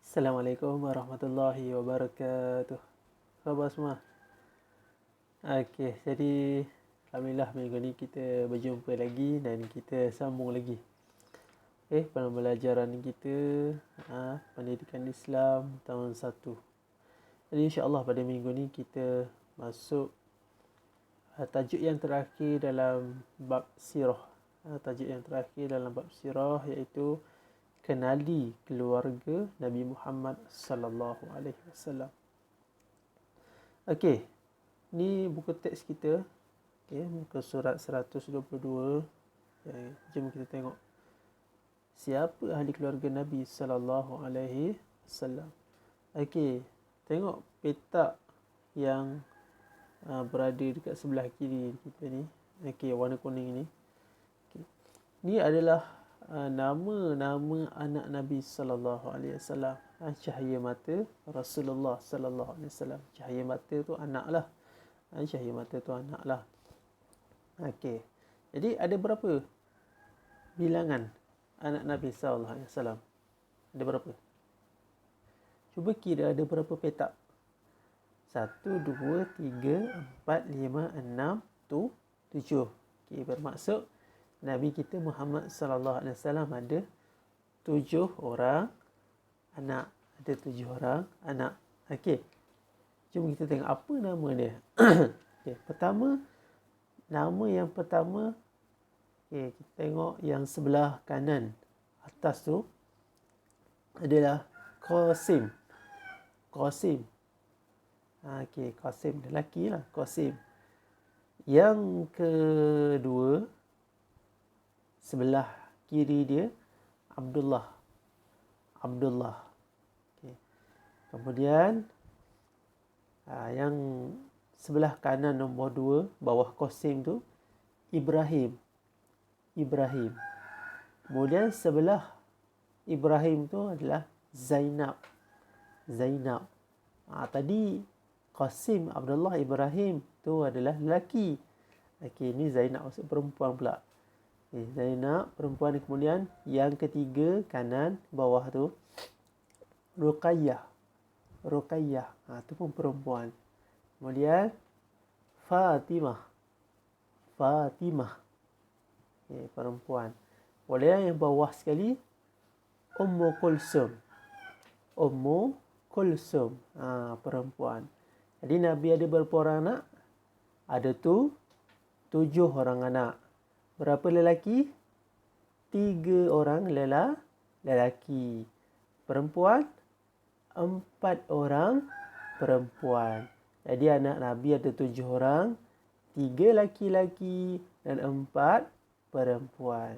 Assalamualaikum warahmatullahi wabarakatuh. Khabar semua? Okey, jadi alhamdulillah minggu ni kita berjumpa lagi dan kita sambung lagi. Pembelajaran kita pendidikan Islam tahun 1. Jadi insya-Allah pada minggu ni kita masuk tajuk yang terakhir dalam bab sirah. Tajuk yang terakhir dalam bab sirah iaitu kenali keluarga Nabi Muhammad sallallahu alaihi wasallam. Okey. Ni buku teks kita. Muka surat 122. Jom kita tengok siapa ahli keluarga Nabi sallallahu alaihi wasallam. Okey. Tengok petak yang berada dekat sebelah kiri kita ni. Okey, warna kuning ni. Okay. Ni adalah nama-nama anak Nabi sallallahu alaihi wasallam. Cahaya mata Rasulullah sallallahu alaihi wasallam. Cahaya mata tu anak lah. Cahaya mata tu anak lah. Okey. Jadi ada berapa bilangan anak Nabi sallallahu alaihi wasallam? Ada berapa? Cuba kira ada berapa petak? 1, 2, 3, 4, 5, 6, 7. Okey, bermaksud Nabi kita Muhammad sallallahu alaihi wasallam ada 7 orang anak. Ada 7 orang anak. Okey. Jom kita tengok apa nama dia. Okey, pertama, nama yang pertama, okey, kita tengok yang sebelah kanan atas tu adalah Qasim. Qasim. Okey, Qasim lelaki lah, Qasim. Yang kedua sebelah kiri dia Abdullah. Abdullah. Okay. Kemudian yang sebelah kanan nombor 2 bawah Qasim tu Ibrahim. Ibrahim. Kemudian sebelah Ibrahim tu adalah Zainab. Zainab. Tadi Qasim, Abdullah, Ibrahim tu adalah lelaki. Okey, ni Zainab maksud perempuan pula. Zainab perempuan. Kemudian yang ketiga kanan bawah tu Ruqayyah. Ruqayyah, tu pun perempuan. Kemudian Fatimah. Fatimah, perempuan. Kemudian yang bawah sekali Ummu Kulsum. Ummu Kulsum, perempuan. Jadi Nabi ada berapa orang anak? Ada 7 orang anak. Berapa lelaki? 3 orang lelaki. Perempuan? 4 orang perempuan. Jadi anak Nabi ada 7 orang. 3 laki-laki dan 4 perempuan.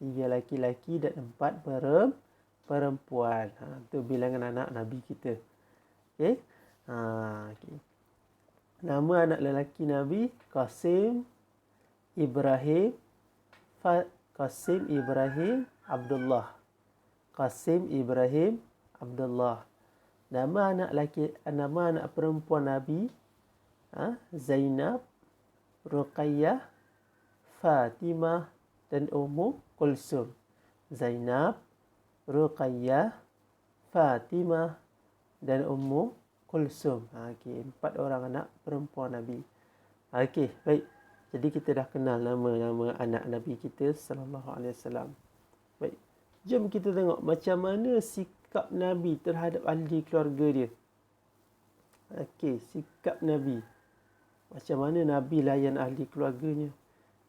3 laki-laki dan 4 perempuan. Itu bilangan anak Nabi kita. Okey. Okay. Nama anak lelaki Nabi Qasim, Ibrahim, Qasim, Ibrahim, Abdullah. Qasim, Ibrahim, Abdullah. Nama anak perempuan Nabi Zainab, Ruqayyah, Fatimah dan Ummu Kulsum. Zainab, Ruqayyah, Fatimah dan Ummu Kulsum. Okey, 4 orang anak perempuan Nabi. Okey, baik. Jadi kita dah kenal nama-nama anak Nabi kita sallallahu alaihi wasallam. Baik. Jom kita tengok macam mana sikap Nabi terhadap ahli keluarga dia. Okey, sikap Nabi. Macam mana Nabi layan ahli keluarganya.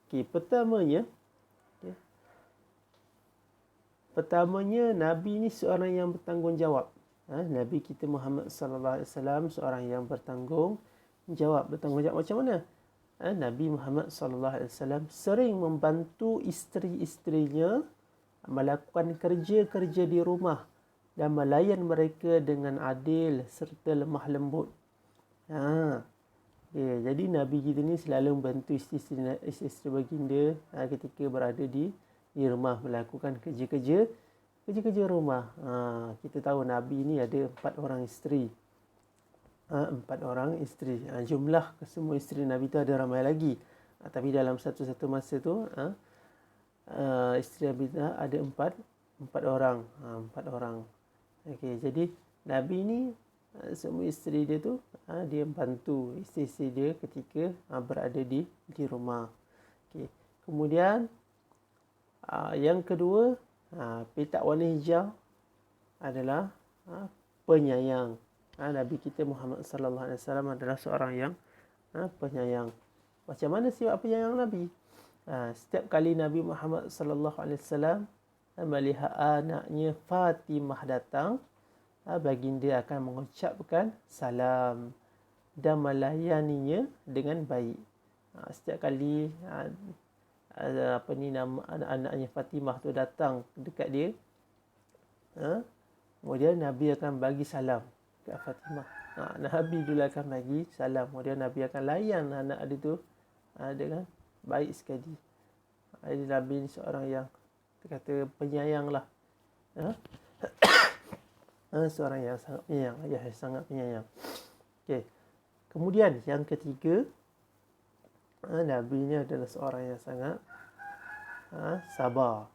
Okey, pertamanya Nabi ni seorang yang bertanggungjawab. Nabi kita Muhammad sallallahu alaihi wasallam seorang yang bertanggungjawab. Bertanggungjawab macam mana? Nabi Muhammad sallallahu alaihi wasallam sering membantu isteri-isterinya melakukan kerja-kerja di rumah dan melayan mereka dengan adil serta lemah lembut. Jadi Nabi kita ni selalu membantu isteri baginda ketika berada di rumah melakukan kerja-kerja rumah. Kita tahu Nabi ni ada 4 orang isteri. 4 orang isteri. Jumlah semua isteri Nabi tu ada ramai lagi. Tapi dalam satu-satu masa tu isteri Nabi ada 4 orang. 4 orang. Okey, jadi Nabi ni semua isteri dia tu dia bantu isteri-isteri dia ketika berada di rumah. Okey. Kemudian yang kedua, petak warna hijau adalah penyayang. Nabi kita Muhammad sallallahu alaihi wasallam adalah seorang yang penyayang. Macam mana sifat penyayang Nabi? Setiap kali Nabi Muhammad sallallahu alaihi wasallam melihat anaknya Fatimah datang, baginda akan mengucapkan salam dan melayaninya dengan baik. Setiap kali nama anak-anaknya Fatimah tu datang dekat dia, kemudian Nabi akan bagi salam dekat Fatimah. Nabi dulu akan bagi salam, kemudian Nabi akan layan anak dia tu dengan baik sekali. Jadi Nabi ni seorang yang kata penyayang lah. Seorang yang sangat penyayang, ayah yang sangat penyayang. Okey. Kemudian yang ketiga, Nabi ni adalah seorang yang sangat sabar.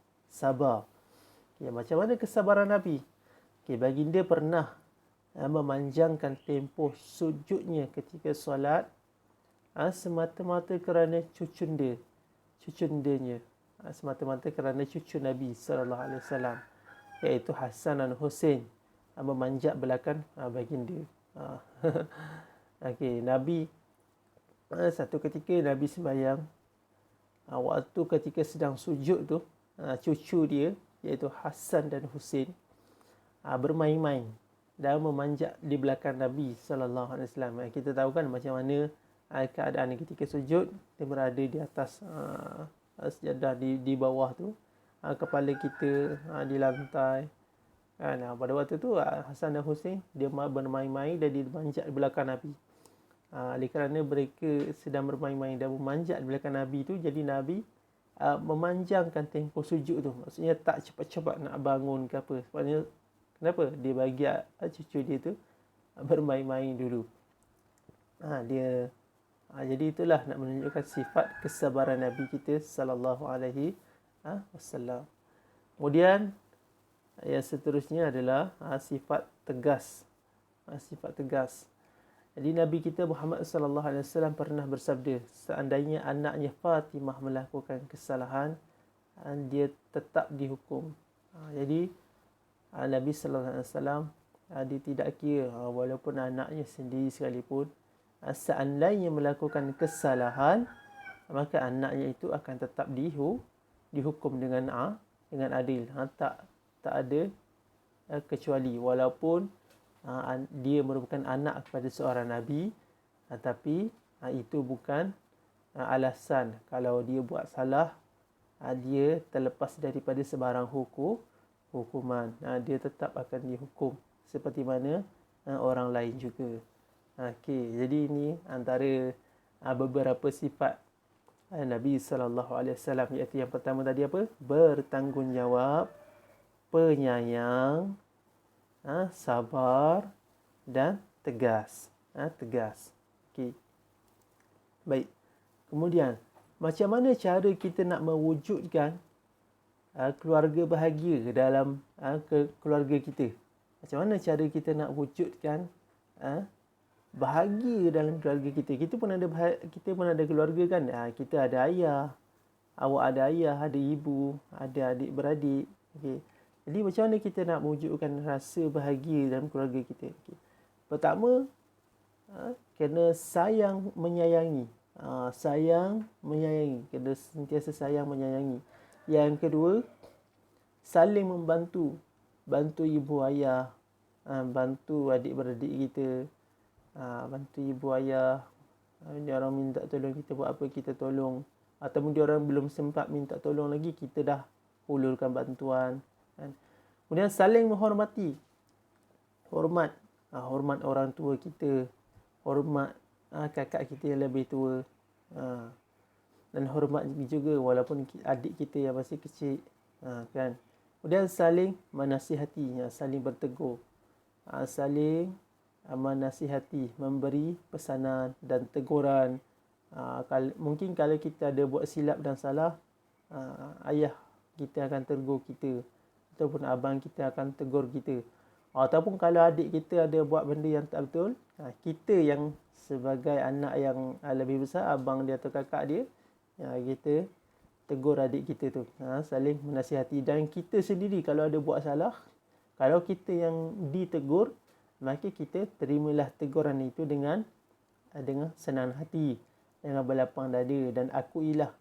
Okay, macam mana kesabaran Nabi? Okay, baginda pernah memanjangkan tempoh sujudnya ketika solat semata-mata kerana cucundanya. Semata-mata kerana cucu Nabi sallallahu alaihi wasallam, iaitu Hasan dan Husain, memanjat belakang baginda. Okey, Nabi satu ketika Nabi sembahyang, waktu ketika sedang sujud tu, cucu dia iaitu Hasan dan Husain bermain-main dan memanjat di belakang Nabi sallallahu alaihi wasallam. Kita tahu kan macam mana keadaan ketika sujud, dia berada di atas sejadah, di bawah tu, kepala kita di lantai. Pada waktu tu Hasan dan Husain dia bermain-main dan dia memanjat di belakang Nabi. Oleh kerana mereka sedang bermain-main dan memanjat di belakang Nabi tu, jadi Nabi memanjangkan tempoh sujud tu. Maksudnya tak cepat-cepat nak bangun ke apa. Sebabnya kenapa? Dia bagi cucu dia tu bermain-main dulu. Jadi itulah nak menunjukkan sifat kesabaran Nabi kita sallallahu alaihi wasallam. Kemudian yang seterusnya adalah sifat tegas. Sifat tegas. Jadi Nabi kita Muhammad sallallahu alaihi wasallam pernah bersabda, seandainya anaknya Fatimah melakukan kesalahan, dia tetap dihukum. Jadi Nabi sallallahu alaihi wasallam dia tidak kira walaupun anaknya sendiri sekalipun, seandainya melakukan kesalahan, maka anaknya itu akan tetap dihukum dengan adil. Tak ada kecuali, walaupun dia merupakan anak kepada seorang Nabi, tapi itu bukan alasan kalau dia buat salah dia terlepas daripada sebarang hukuman. Dia tetap akan dihukum seperti mana orang lain juga. Okey, jadi ini antara beberapa sifat Nabi sallallahu alaihi wasallam, iaitu yang pertama tadi apa? Bertanggungjawab, penyayang, sabar dan tegas. Okey. Baik. Kemudian, macam mana cara kita nak mewujudkan keluarga bahagia dalam keluarga kita? Macam mana cara kita nak wujudkan bahagia dalam keluarga kita? Kita pun ada keluarga kan? Kita ada ayah, awak ada ayah, ada ibu, ada adik-beradik. Okey. Jadi macam mana kita nak mewujudkan rasa bahagia dalam keluarga kita? Okay. Pertama, kena sayang menyayangi. Kena sentiasa sayang menyayangi. Yang kedua, saling membantu. Bantu ibu ayah, bantu adik-beradik kita, bantu ibu ayah. Dia orang minta tolong kita buat apa, kita tolong. Ataupun dia orang belum sempat minta tolong lagi, kita dah hulurkan bantuan. Kemudian saling menghormati. Hormat orang tua kita, hormat kakak kita yang lebih tua, dan hormat juga walaupun adik kita yang masih kecil, kan. Kemudian saling menasihati, saling bertegur, saling menasihati, memberi pesanan dan teguran. Mungkin kalau kita ada buat silap dan salah, ayah kita akan tegur kita, ataupun abang kita akan tegur kita. Ataupun kalau adik kita ada buat benda yang tak betul, kita yang sebagai anak yang lebih besar, abang dia atau kakak dia, kita tegur adik kita tu, saling menasihati. Dan kita sendiri kalau ada buat salah, kalau kita yang ditegur, maka kita terimalah teguran itu dengan senang hati, dengan berlapang dada, dan akuilah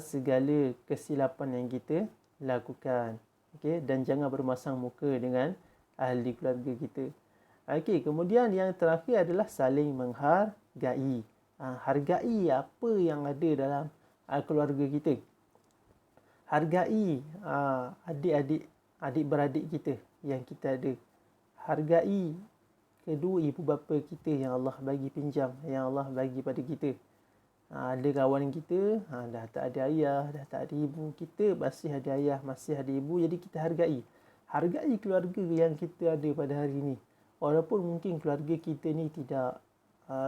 segala kesilapan yang kita lakukan. Okey, dan jangan bermasang muka dengan ahli keluarga kita. Okey, kemudian yang terakhir adalah saling menghargai. Hargai apa yang ada dalam keluarga kita. Hargai adik-beradik kita yang kita ada. Hargai kedua ibu bapa kita yang Allah bagi pinjam, yang Allah bagi pada kita. Ada kawan kita dah tak ada ayah, dah tak ada ibu, kita masih ada ayah, masih ada ibu, jadi kita hargai. Hargai keluarga yang kita ada pada hari ini. Walaupun mungkin keluarga kita ni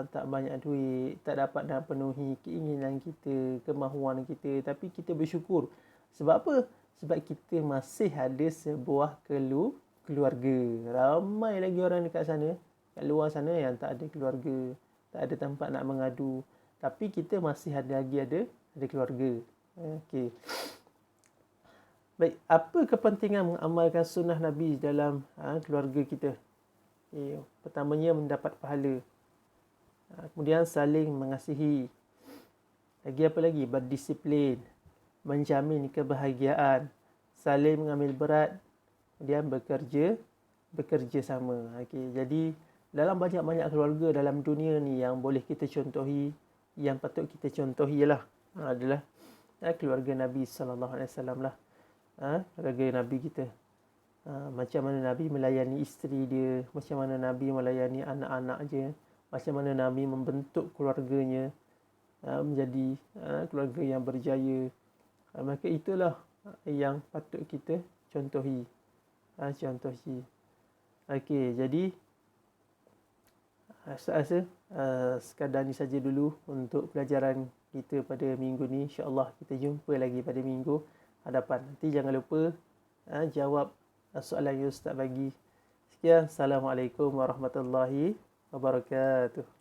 tak banyak duit, tak dapat nak penuhi keinginan kita, kemahuan kita, tapi kita bersyukur. Sebab apa? Sebab kita masih ada sebuah keluarga. Ramai lagi orang dekat sana, kat luar sana yang tak ada keluarga, tak ada tempat nak mengadu. Tapi kita masih ada keluarga. Okey. Baik, apa kepentingan mengamalkan sunnah Nabi dalam keluarga kita? Okay. Pertamanya mendapat pahala. Kemudian saling mengasihi. Lagi apa lagi? Berdisiplin. Menjamin kebahagiaan. Saling mengambil berat. Kemudian bekerja sama. Okay. Jadi dalam banyak-banyak keluarga dalam dunia ni yang boleh kita contohi, yang patut kita contohi ialah adalah keluarga Nabi SAW lah. Keluarga Nabi kita. Macam mana Nabi melayani isteri dia, macam mana Nabi melayani anak-anak dia, macam mana Nabi membentuk keluarganya menjadi keluarga yang berjaya. Maka itulah yang patut kita contohi. Okey, jadi saya rasa sekadar ni saja dulu untuk pelajaran kita pada minggu ni. InsyaAllah kita jumpa lagi pada minggu hadapan. Nanti jangan lupa jawab soalan yang Ustaz bagi. Sekian. Assalamualaikum warahmatullahi wabarakatuh.